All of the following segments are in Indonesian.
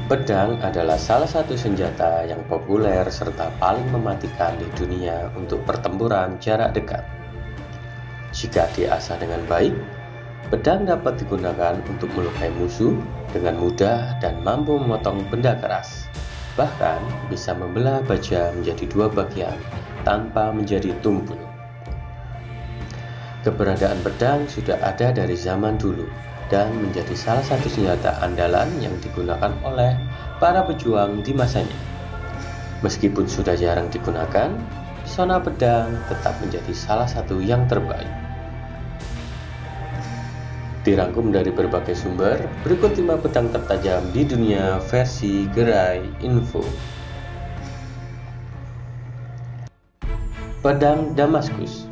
Pedang adalah salah satu senjata yang populer serta paling mematikan di dunia untuk pertempuran jarak dekat. Jika diasah dengan baik, pedang dapat digunakan untuk melukai musuh dengan mudah dan mampu memotong benda keras. Bahkan bisa membelah baja menjadi dua bagian tanpa menjadi tumpul. Keberadaan pedang sudah ada dari zaman dulu dan menjadi salah satu senjata andalan yang digunakan oleh para pejuang di masanya. Meskipun sudah jarang digunakan, pesona pedang tetap menjadi salah satu yang terbaik. Dirangkum dari berbagai sumber, berikut 5 pedang tertajam di dunia versi Gerai Info. Pedang Damaskus.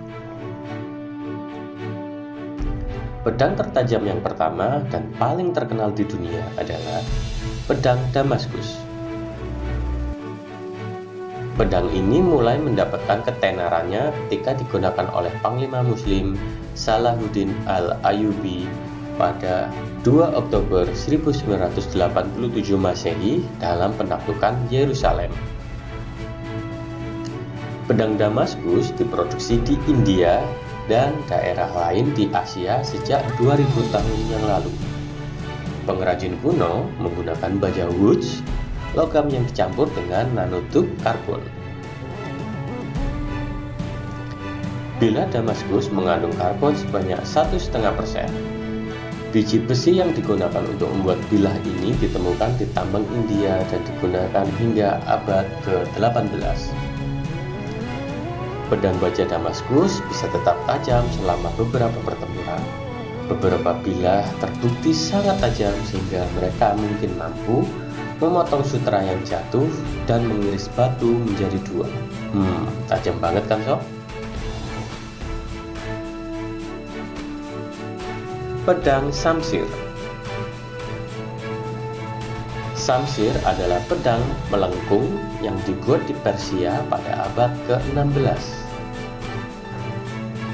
Pedang tertajam yang pertama dan paling terkenal di dunia adalah pedang Damaskus. Pedang ini mulai mendapatkan ketenarannya ketika digunakan oleh Panglima Muslim Salahuddin Al-Ayyubi pada 2 Oktober 1987 Masehi dalam penaklukan Yerusalem. Pedang Damaskus diproduksi di India dan daerah lain di Asia sejak 2000 tahun yang lalu. Pengrajin kuno menggunakan baja woods, logam yang dicampur dengan nanotube karbon. Bila Damaskus mengandung karbon sebanyak 1,5%. Biji besi yang digunakan untuk membuat bilah ini ditemukan di tambang India dan digunakan hingga abad ke-18. Pedang baja Damaskus bisa tetap tajam selama beberapa pertempuran. Beberapa bilah terbukti sangat tajam sehingga mereka mungkin mampu memotong sutra yang jatuh dan mengiris batu menjadi 2. Tajam banget kan sob? Pedang Samsir. Samsir adalah pedang melengkung yang dibuat di Persia pada abad ke-16.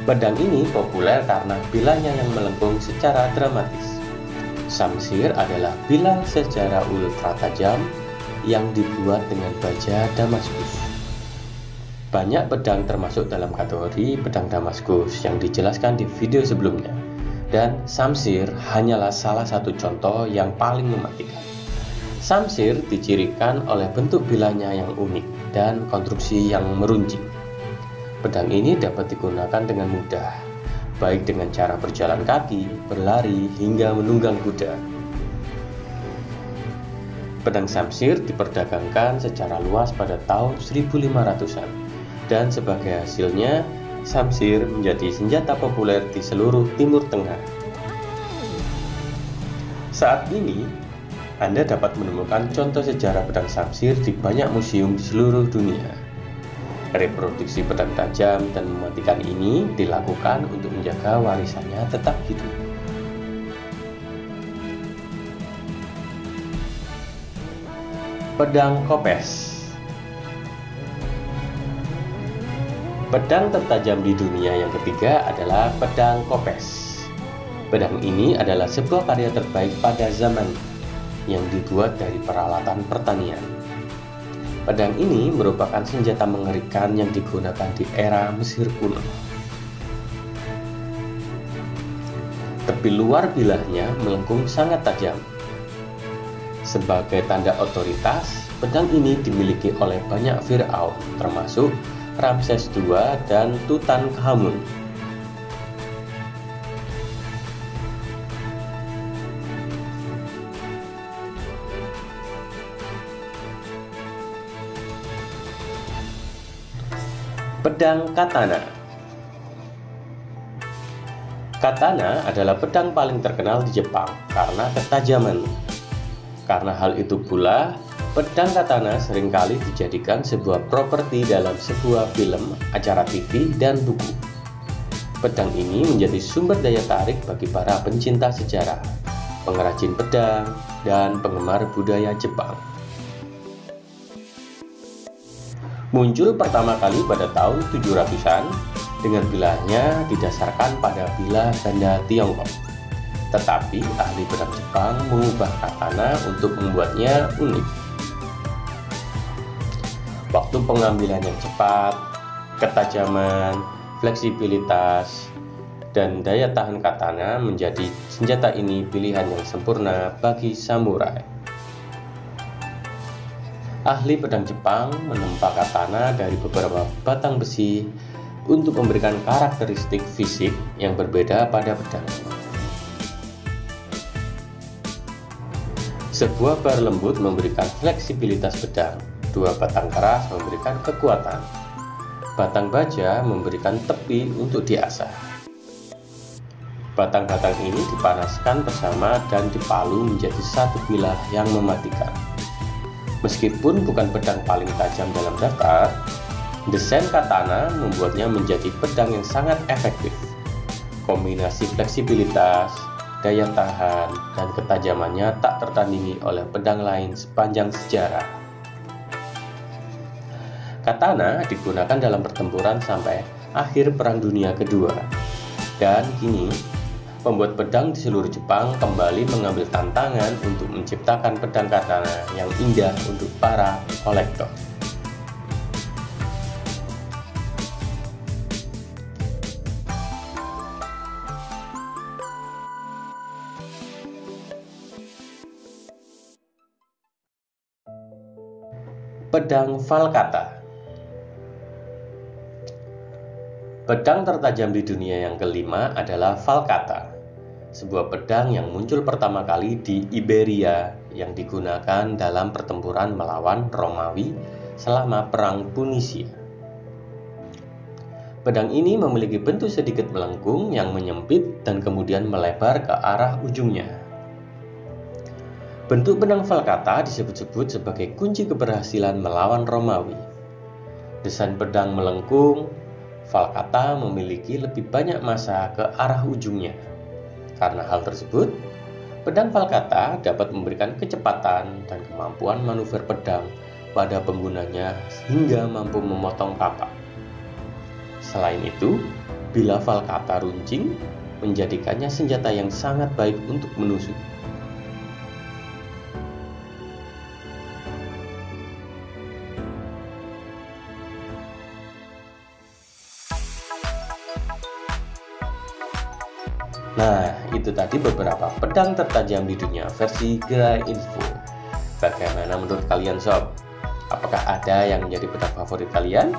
Pedang ini populer karena bilahnya yang melengkung secara dramatis. Samsir adalah bilah secara ultra tajam yang dibuat dengan baja Damaskus. Banyak pedang termasuk dalam kategori pedang Damaskus yang dijelaskan di video sebelumnya, dan Samsir hanyalah salah satu contoh yang paling mematikan. Samsir dicirikan oleh bentuk bilahnya yang unik dan konstruksi yang meruncing. Pedang ini dapat digunakan dengan mudah, baik dengan cara berjalan kaki, berlari, hingga menunggang kuda. Pedang Samsir diperdagangkan secara luas pada tahun 1500-an, dan sebagai hasilnya, Samsir menjadi senjata populer di seluruh Timur Tengah. Saat ini, Anda dapat menemukan contoh sejarah pedang Samsir di banyak museum di seluruh dunia. Reproduksi pedang tajam dan mematikan ini dilakukan untuk menjaga warisannya tetap hidup. Pedang Kopes. Pedang tertajam di dunia yang ketiga adalah pedang Kopes. Pedang ini adalah sebuah karya terbaik pada zaman yang dibuat dari peralatan pertanian. Pedang ini merupakan senjata mengerikan yang digunakan di era Mesir kuno. Tepi luar bilahnya melengkung sangat tajam. Sebagai tanda otoritas, pedang ini dimiliki oleh banyak Firaun, termasuk Ramses II dan Tutankhamun. Pedang Katana. Katana adalah pedang paling terkenal di Jepang karena ketajamannya. Karena hal itu pula, pedang katana seringkali dijadikan sebuah properti dalam sebuah film, acara TV, dan buku. Pedang ini menjadi sumber daya tarik bagi para pencinta sejarah, pengrajin pedang, dan penggemar budaya Jepang. Muncul pertama kali pada tahun 700-an dengan bilahnya didasarkan pada bilah ganda Tiongkok. Tetapi ahli pedang Jepang mengubah katana untuk membuatnya unik. Waktu pengambilan yang cepat, ketajaman, fleksibilitas, dan daya tahan katana menjadi senjata ini pilihan yang sempurna bagi samurai. Ahli pedang Jepang menempa katana dari beberapa batang besi untuk memberikan karakteristik fisik yang berbeda pada pedang. Sebuah bar lembut memberikan fleksibilitas pedang, dua batang keras memberikan kekuatan, batang baja memberikan tepi untuk diasah. Batang-batang ini dipanaskan bersama dan dipalu menjadi satu bilah yang mematikan. Meskipun bukan pedang paling tajam dalam daftar, desain katana membuatnya menjadi pedang yang sangat efektif. Kombinasi fleksibilitas, daya tahan, dan ketajamannya tak tertandingi oleh pedang lain sepanjang sejarah. Katana digunakan dalam pertempuran sampai akhir Perang Dunia Kedua, dan kini pembuat pedang di seluruh Jepang kembali mengambil tantangan untuk menciptakan pedang katana yang indah untuk para kolektor. Pedang Valkata. Pedang tertajam di dunia yang kelima adalah Valkata, sebuah pedang yang muncul pertama kali di Iberia yang digunakan dalam pertempuran melawan Romawi selama Perang Punisia. Pedang ini memiliki bentuk sedikit melengkung yang menyempit dan kemudian melebar ke arah ujungnya. Bentuk pedang Valkata disebut-sebut sebagai kunci keberhasilan melawan Romawi. Desain pedang melengkung, Valkata memiliki lebih banyak massa ke arah ujungnya. Karena hal tersebut, pedang Valkata dapat memberikan kecepatan dan kemampuan manuver pedang pada penggunanya hingga mampu memotong kapak. Selain itu, bila Valkata runcing, menjadikannya senjata yang sangat baik untuk menusuk. Nah, itu tadi beberapa pedang tertajam di dunia versi Gerai Info. Bagaimana menurut kalian sob? Apakah ada yang menjadi pedang favorit kalian?